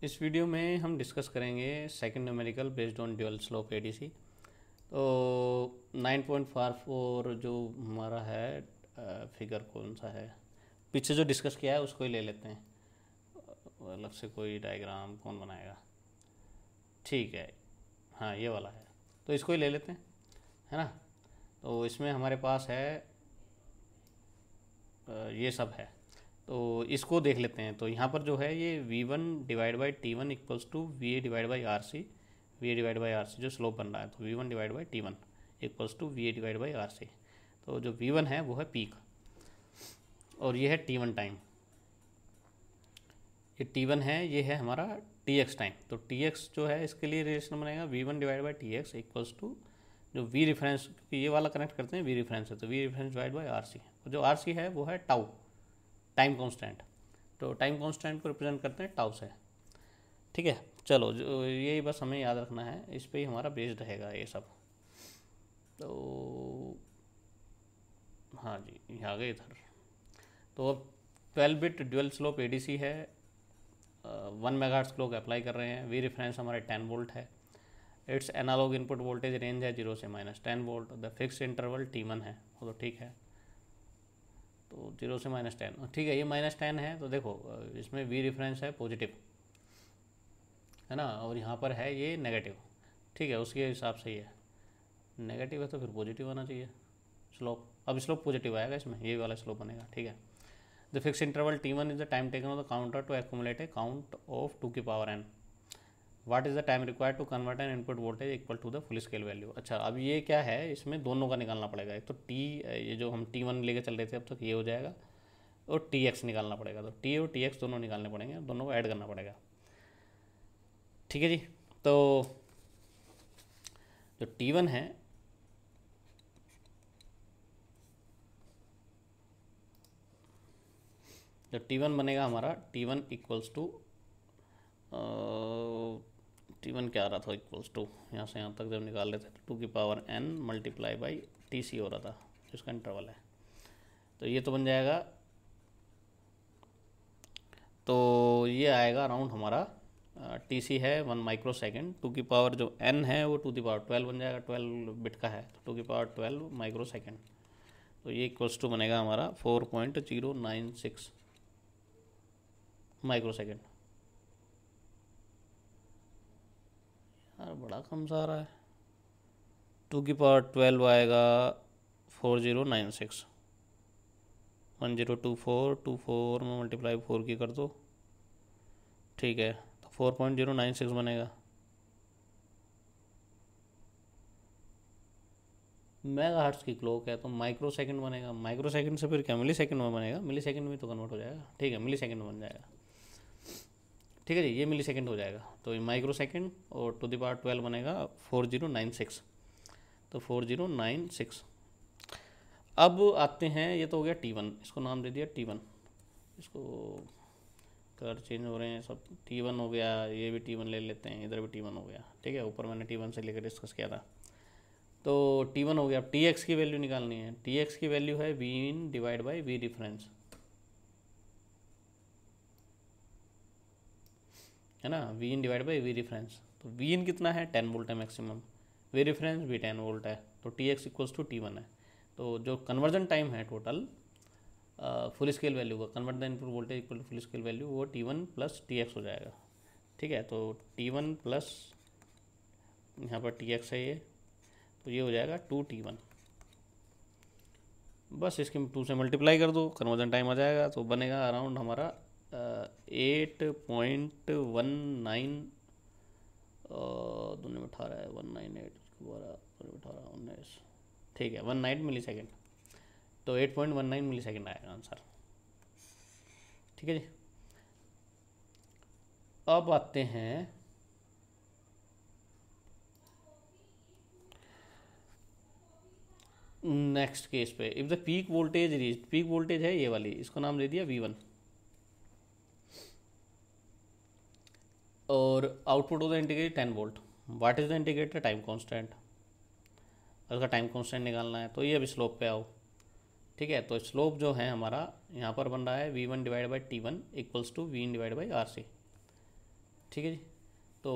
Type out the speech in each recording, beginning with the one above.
इस वीडियो में हम डिस्कस करेंगे second numerical based on dual slope ADC. तो 9.44 जो हमारा है फिगर कौन सा है, पीछे जो डिस्कस किया है उसको ही ले लेते हैं। अलग से कोई डायग्राम कौन बनाएगा, ठीक है। हाँ ये वाला है, तो इसको ही ले लेते हैं, है ना। तो इसमें हमारे पास है ये सब है, तो इसको देख लेते हैं। तो यहाँ पर जो है ये V1 divide by T1 equals to VA divide by RC, VA divide by RC जो स्लोप बन रहा है, तो V1 divide by T1 equals to VA divide by RC। तो जो V1 है वो है पीक और ये है T1 टाइम। ये T1 है, ये है हमारा TX टाइम। तो TX जो है इसके लिए रिलेशन बनेगा V1 divide by TX equals to जो V रेफरेंस, क्योंकि ये वाला कनेक्ट करते हैं V रेफरेंस है, तो V reference divide by RC। और जो RC है वो है टाउ, टाइम कांस्टेंट। तो टाइम कांस्टेंट को रिप्रेजेंट करते हैं टाउ से, ठीक है। चलो जो ये बस हमें याद रखना है, इस पे ही हमारा बेस्ड रहेगा ये सब। तो हाँ जी, ये आ गए इधर। तो अब 12 बिट ड्यूअल स्लोप एडीसी है, 1 मेगाहर्ट्ज क्लॉक अप्लाई कर रहे हैं। वी रेफरेंस हमारे 10 वोल्ट है। It's analogue input voltage range है 0 से -10 volt. The fix interval T1 है, वो तो ठीक है। तो 0 से -10, ठीक है। ये -10 है, तो देखो इसमें वी रेफरेंस है पॉजिटिव, है ना, और यहाँ पर है ये नेगेटिव, ठीक है। उसके हिसाब से ये नेगेटिव है तो फिर पॉजिटिव आना चाहिए स्लोप। अब स्लोप पॉजिटिव आएगा इसमें, ये वाला स्लोप बनेगा, ठीक है। The fix interval T1 is the time taken of the counter to accumulate a count of 2 की power n। What is the time required to convert an input voltage equal to the full scale value. अच्छा, अब ये क्या है, इसमें दोनों का निकालना पड़ेगा। एक तो टी, ये जो हम T1 लेके चल रहे थे अब तक, ये हो जाएगा, और TX निकालना पड़ेगा। तो T और TX दोनों निकालने पड़ेंगे, दोनों को ऐड करना पड़ेगा, ठीक है जी। तो जो T1 है, जो T1 बनेगा हमारा, T1 इक्वल्स टू T1 क्या आ रहा था, इक्वल्स टू यहाँ से यहाँ तक जब निकाल रहे थे तो 2 की power n multiply by TC हो रहा था, जिसका इंटरवल है। तो ये तो बन जाएगा, तो ये आएगा अराउंड हमारा TC है 1 माइक्रो सेकेंड। 2 की पावर जो n है वो 2 की पावर 12 बन जाएगा, 12 बिट का है, तो 2 की पावर 12 माइक्रो सेकेंड। तो ये इक्वल्स टू बनेगा हमारा 4.096 माइक्रो सेकेंड। यार बड़ा कम सा आ रहा है। 2 की पावर 12 आएगा 4096, 1024 में मल्टीप्लाई 4 की कर दो, ठीक है। तो 4.096 बनेगा। मेगा हर्ट्स की क्लॉक है तो माइक्रो सेकंड बनेगा। माइक्रो सेकंड से फिर क्या मिली सेकंड में बनेगा, मिली सेकंड में तो कन्वर्ट हो जाएगा, ठीक है। मिली सेकंड में बन जाएगा, ठीक है जी। ये मिली सेकंड हो जाएगा, तो ये माइक्रो सेकंड और 2 दी पावर 12 बनेगा 4096, तो 4096। अब आते हैं, ये तो हो गया T1, इसको नाम दे दिया T1। इसको कलर चेंज हो रहे हैं सब। T1 हो गया, ये भी T1 ले लेते हैं, इधर भी T1 हो गया, ठीक है। ऊपर मैंने T1 से लेकर डिस्कस किया था। तो T1 हो गया। अब TX की वैल्यू निकालनी है। TX की वैल्यू है V in divide by V reference, है ना। V in divide by V reference, तो V इन कितना है, 10 वोल्ट है मैक्सिमम, V रेफरेंस भी 10 वोल्ट है, तो TX इक्वल्स टू T1 है। तो जो कन्वर्जन टाइम है टोटल फुल स्केल वैल्यू का, convert the input voltage equal to full scale value, वो T1 प्लस TX हो जाएगा, ठीक है। तो T1 प्लस यहाँ पर TX है ये, तो ये हो जाएगा 2T1। बस इसके 2 से मल्टीप्लाई कर दो, कन्वर्जन टाइम आ जाएगा, तो बनेगा अराउंड हमारा 8.19, दोनों में 18 है, 198 उसके 18 19, ठीक है, 19 मिली सेकेंड। तो 8.19 मिली सेकेंड आएगा आंसर, ठीक है जी। अब आते हैं नेक्स्ट केस पे। If the peak voltage reach, peak voltage है ये वाली, इसको नाम दे दिया V1, और output of the integrator 10 volt. What is the integrator time constant, उसका टाइम कांस्टेंट निकालना है। तो ये अभी स्लोप पे आओ, ठीक है। तो स्लोप जो है हमारा यहाँ पर बन रहा है V1 divide by T1 equals to V in divide by RC, ठीक है जी। तो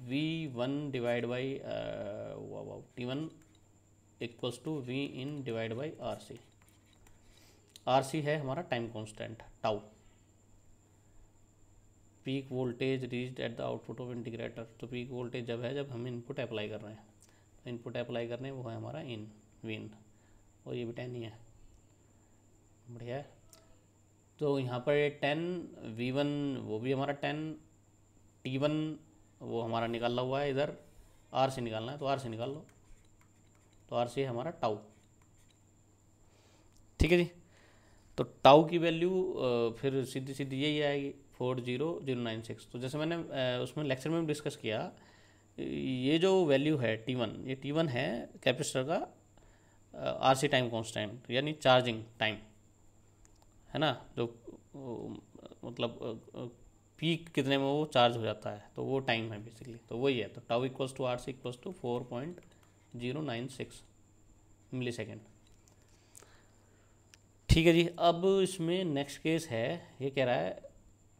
V1 divide by T1 equals to V in divide by RC। RC है हमारा time constant tau. Peak voltage reached at the output of integrator. तो peak voltage जब है जब हम इनपुट अप्लाई कर रहे हैं, तो इनपुट अप्लाई करने वो है हमारा इन विन, और ये भी 10 ही है, बढ़िया है। तो यहाँ पर ये 10 V1 वो भी हमारा 10, T1 वो हमारा निकाला हुआ है, इधर RC निकालना है तो RC निकाल लो। तो RC है हमारा टाउ, ठीक है जी। तो टाउ की वैल्यू फिर सीधी सीधी यही आएगी 40096। तो जैसे मैंने उसमें लेक्चर में डिस्कस किया, ये जो वैल्यू है T1, ये T1 है कैपेसिटर का RC टाइम कांस्टेंट, यानी चार्जिंग टाइम, है ना, जो मतलब पीक कितने में वो चार्ज हो जाता है, तो वो टाइम है बेसिकली, तो वही है। तो tau equals to RC equals to 4.096 millisecond, ठीक है जी। अब इसमें नेक्स्ट केस है, ये कह रहा है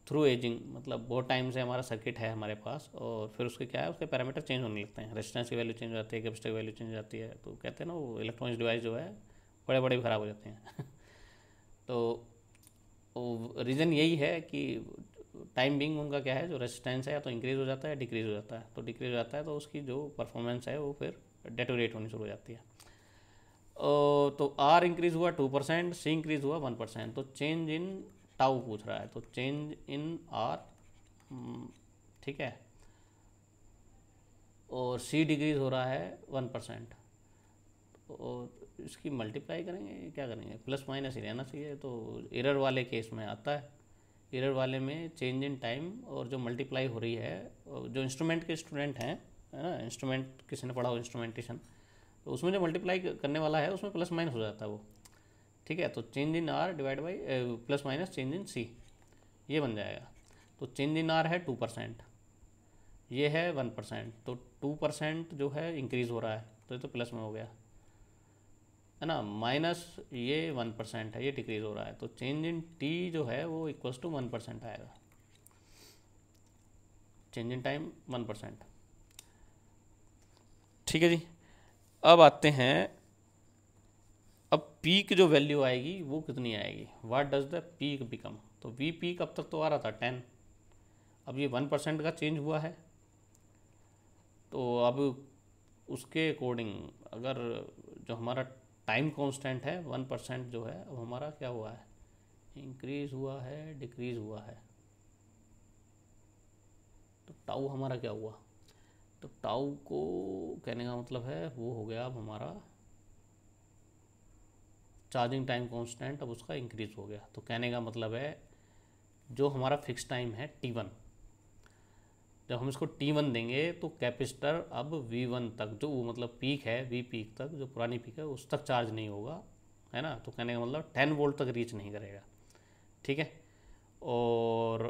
थ्रू एजिंग, मतलब बहुत टाइम से हमारा सर्किट है हमारे पास, और फिर उसके क्या है, उसके पैरामीटर चेंज होने लगते हैं, रेजिस्टेंस की वैल्यू चेंज हो जाती है, कैपेसिटर की वैल्यू चेंज हो जाती है, तो कहते हैं ना वो इलेक्ट्रॉनिक्स डिवाइस जो है बड़े बड़े भी ख़राब हो जाते हैं तो रीज़न यही है कि टाइम बिंग उनका क्या है, जो रेजिस्टेंस है या तो इंक्रीज़ हो जाता है, डिक्रीज़ हो जाता है। तो डिक्रीज़ हो जाता है तो उसकी जो परफॉर्मेंस है वो फिर डेटोरेट होनी शुरू हो जाती है। तो R इंक्रीज़ हुआ 2%, C इंक्रीज़ हुआ 1%। तो चेंज इन टाउ पूछ रहा है, तो चेंज इन R, ठीक है, और C डिक्रीज़ हो रहा है 1%। और इसकी मल्टीप्लाई करेंगे, क्या करेंगे, प्लस माइनस ही रहना चाहिए। तो एरर वाले केस में आता है, एरर वाले में चेंज इन टाइम और जो मल्टीप्लाई हो रही है, जो इंस्ट्रूमेंट के स्टूडेंट हैं, है ना, इंस्ट्रूमेंट किसी ने पढ़ा हो इंस्ट्रूमेंटेशन, तो उसमें जो मल्टीप्लाई करने वाला है उसमें प्लस माइनस हो जाता है वो, ठीक है। तो change in R divide by plus minus change in C, ये बन जाएगा। तो चेंज इन R है 2%, ये है 1%, तो 2% जो है इंक्रीज़ हो रहा है, तो ये तो प्लस में हो गया, है ना, माइनस ये 1% है, ये डिक्रीज़ हो रहा है। तो चेंज इन T जो है वो इक्वल्स टू 1% आएगा, चेंज इन टाइम 1%, ठीक है जी। अब आते हैं, अब पीक जो वैल्यू आएगी वो कितनी आएगी, what does the peak become. तो वी पीक अब तक तो आ रहा था 10, अब ये 1% का चेंज हुआ है, तो अब उसके अकॉर्डिंग अगर जो हमारा टाइम कांस्टेंट है 1% जो है, अब हमारा क्या हुआ है, इंक्रीज़ हुआ है, डिक्रीज़ हुआ है। तो टाउ हमारा क्या हुआ, तो टाउ को कहने का मतलब है वो हो गया अब हमारा चार्जिंग टाइम कांस्टेंट, अब उसका इंक्रीज़ हो गया। तो कहने का मतलब है जो हमारा फिक्स टाइम है T1, जब हम इसको T1 देंगे तो कैपेसिटर अब V1 तक, जो मतलब पीक है V पीक तक, जो पुरानी पीक है उस तक चार्ज नहीं होगा, है ना। तो कहने का मतलब 10 वोल्ट तक रीच नहीं करेगा, ठीक है। और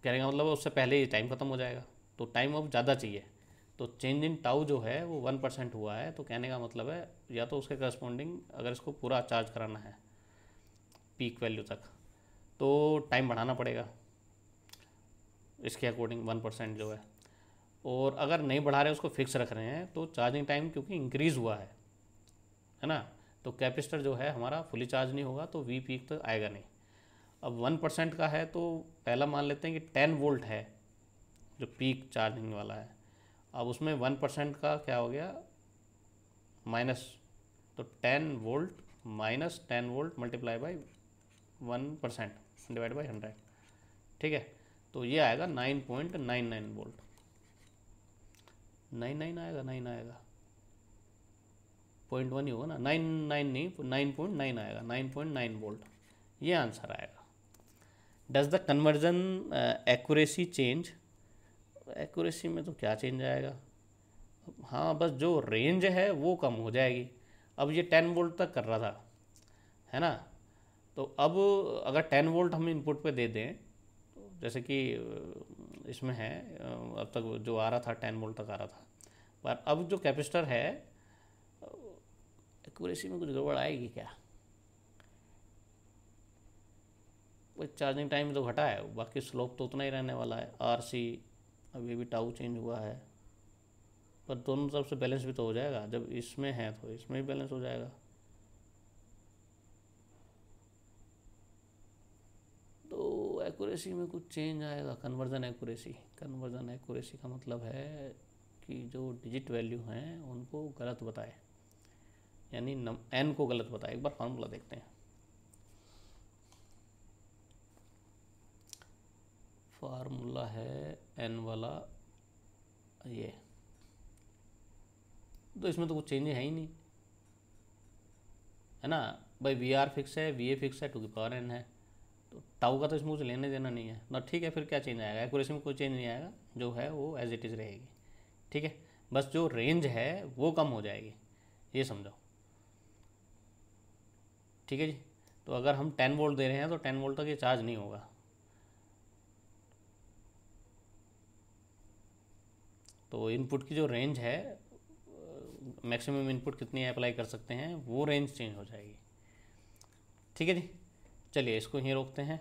कहने का मतलब उससे पहले ही टाइम ख़त्म हो जाएगा, तो टाइम अब ज़्यादा चाहिए। तो चेंज इन टाउ जो है वो 1% हुआ है, तो कहने का मतलब है या तो उसके करस्पॉन्डिंग अगर इसको पूरा चार्ज कराना है पीक वैल्यू तक, तो टाइम बढ़ाना पड़ेगा इसके अकॉर्डिंग 1% जो है। और अगर नहीं बढ़ा रहे, उसको फिक्स रख रहे हैं, तो चार्जिंग टाइम क्योंकि इंक्रीज़ हुआ है ना, तो कैपेसिटर जो है हमारा फुली चार्ज नहीं होगा, तो वी पीक तक आएगा नहीं। अब 1% का है, तो पहला मान लेते हैं कि 10 वोल्ट है जो पीक चार्जिंग वाला है। अब उसमें 1% का क्या हो गया, माइनस, तो 10 volt minus 10 volt multiply by 1% divide by 100, ठीक है। तो ये आएगा 9.99 वोल्ट, 99 आएगा, 9 आएगा, 0.1 ही होगा ना, 99 नहीं, 9.9 आएगा, 9.9 वोल्ट, ये आंसर आएगा। Does the conversion accuracy change, accuracy में तो क्या चेंज आएगा, हाँ बस जो रेंज है वो कम हो जाएगी। अब ये 10 वोल्ट तक कर रहा था, है ना, तो अब अगर 10 वोल्ट हम इनपुट पे दे दें, तो जैसे कि इसमें है अब तक जो आ रहा था 10 वोल्ट तक आ रहा था, पर अब जो कैपेसिटर है एक्यूरेसी में कुछ गड़बड़ आएगी क्या, चार्जिंग टाइम तो घटा है, बाकी स्लोप तो उतना ही रहने वाला है। RC अभी भी टाउ चेंज हुआ है, पर दोनों तरफ से बैलेंस भी तो हो जाएगा, जब इसमें है तो इसमें भी बैलेंस हो जाएगा। तो एक्यूरेसी में कुछ चेंज आएगा, कन्वर्जन एक्यूरेसी का मतलब है कि जो डिजिट वैल्यू हैं उनको गलत बताए, यानी n को गलत बताए। एक बार फार्मूला देखते हैं। फार्मूला है n वाला ये, तो इसमें तो कुछ चेंज है ही नहीं, है ना भाई। VR फिक्स है, VA फिक्स है, 2n है, तो टाउ का तो इसमें कुछ लेने देना नहीं है ना। ठीक है, फिर क्या चेंज आएगा? एक्यूरेसी में कोई चेंज नहीं आएगा, जो है वो एज इट इज़ रहेगी। ठीक है, बस जो रेंज है वो कम हो जाएगी, ये समझो। ठीक है जी। तो अगर हम 10 वोल्ट दे रहे हैं तो 10 वोल्ट तक ये चार्ज नहीं होगा। तो इनपुट की जो रेंज है, मैक्सिमम इनपुट कितनी अप्लाई कर सकते हैं, वो रेंज चेंज हो जाएगी। ठीक है जी, चलिए इसको यहीं रोकते हैं।